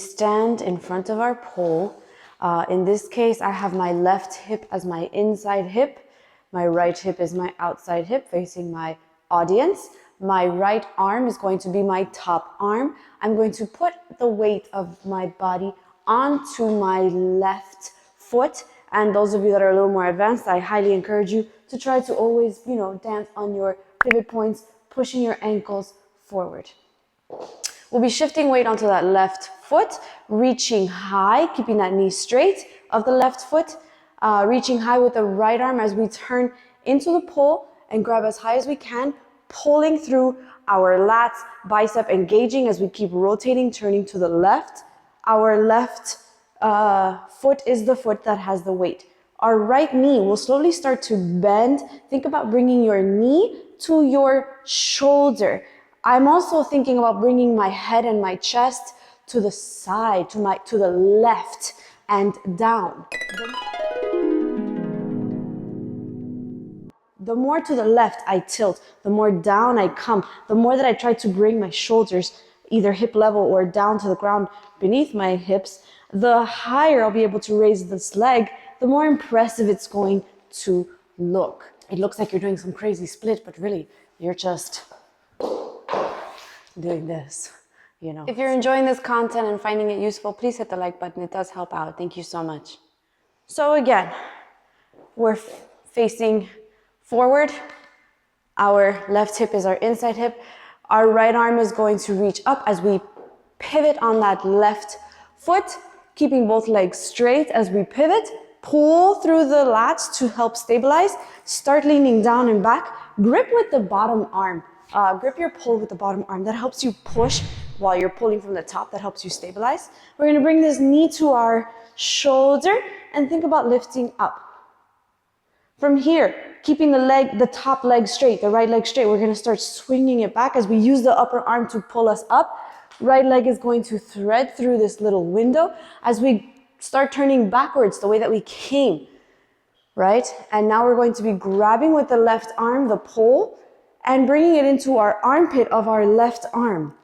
stand in front of our pole. In this case, I have my left hip as my inside hip. My right hip is my outside hip facing my audience. My right arm is going to be my top arm. I'm going to put the weight of my body onto my left foot. And those of you that are a little more advanced, I highly encourage you to try to always, dance on your pivot points, pushing your ankles forward. We'll be shifting weight onto that left foot, reaching high, keeping that knee straight of the left foot, reaching high with the right arm as we turn into the pole and grab as high as we can, pulling through our lats, bicep engaging as we keep rotating, turning to the left. Our left foot is the foot that has the weight. Our right knee will slowly start to bend. Think about bringing your knee to your shoulder. I'm also thinking about bringing my head and my chest to the side, to the left and down. The more to the left I tilt, the more down I come, the more that I try to bring my shoulders either hip level or down to the ground beneath my hips, the higher I'll be able to raise this leg, the more impressive it's going to look. It looks like you're doing some crazy split, but really, you're just doing this, If you're enjoying this content and finding it useful, please hit the like button. It does help out. Thank you so much. So again, we're facing forward. Our left hip is our inside hip. Our right arm is going to reach up as we pivot on that left foot, keeping both legs straight as we pivot. Pull through the lats to help stabilize. Start leaning down and back. Grip with the bottom arm. Grip your pull with the bottom arm. That helps you push while you're pulling from the top. That helps you stabilize. We're going to bring this knee to our shoulder and think about lifting up. From here, keeping the top leg straight, the right leg straight, we're going to start swinging it back as we use the upper arm to pull us up. Right leg is going to thread through this little window as we start turning backwards the way that we came, right? And now we're going to be grabbing with the left arm, the pole, and bringing it into our armpit of our left arm.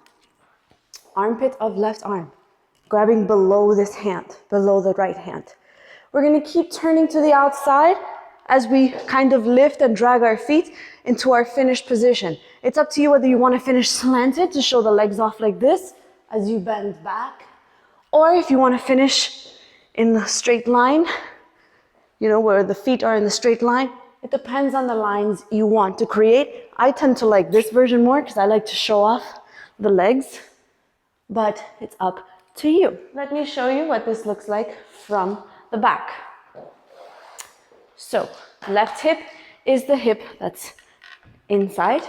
Armpit of left arm. Grabbing below this hand, below the right hand. We're going to keep turning to the outside as we kind of lift and drag our feet into our finished position. It's up to you whether you want to finish slanted to show the legs off like this as you bend back, or if you want to finish in the straight line, where the feet are in the straight line. It depends on the lines you want to create. I tend to like this version more because I like to show off the legs, but it's up to you. Let me show you what this looks like from the back. So, left hip is the hip that's inside.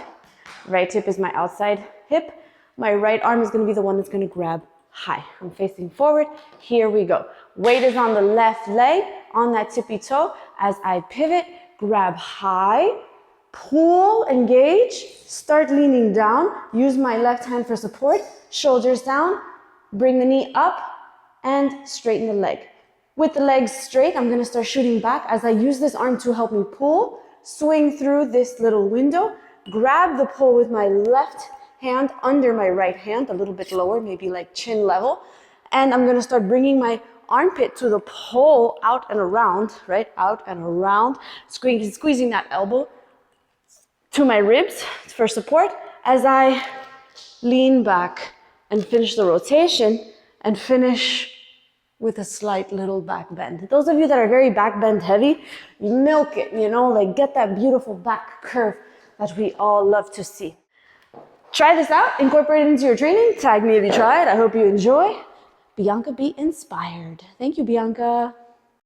Right hip is my outside hip. My right arm is going to be the one that's going to grab high. I'm facing forward. Here we go. Weight is on the left leg, on that tippy toe. As I pivot, grab high, pull, engage, start leaning down. Use my left hand for support. Shoulders down, bring the knee up, and straighten the leg. With the legs straight, I'm going to start shooting back as I use this arm to help me pull, swing through this little window, grab the pole with my left hand under my right hand, a little bit lower, maybe like chin level, and I'm going to start bringing my armpit to the pole out and around, right? Out and around, squeezing that elbow to my ribs for support as I lean back and finish the rotation and finish with a slight little back bend. Those of you that are very back bend heavy, milk it, like get that beautiful back curve that we all love to see. Try this out, incorporate it into your training. Tag me if you try it. I hope you enjoy. Bianca-Bi inspired. Thank you, Bianca.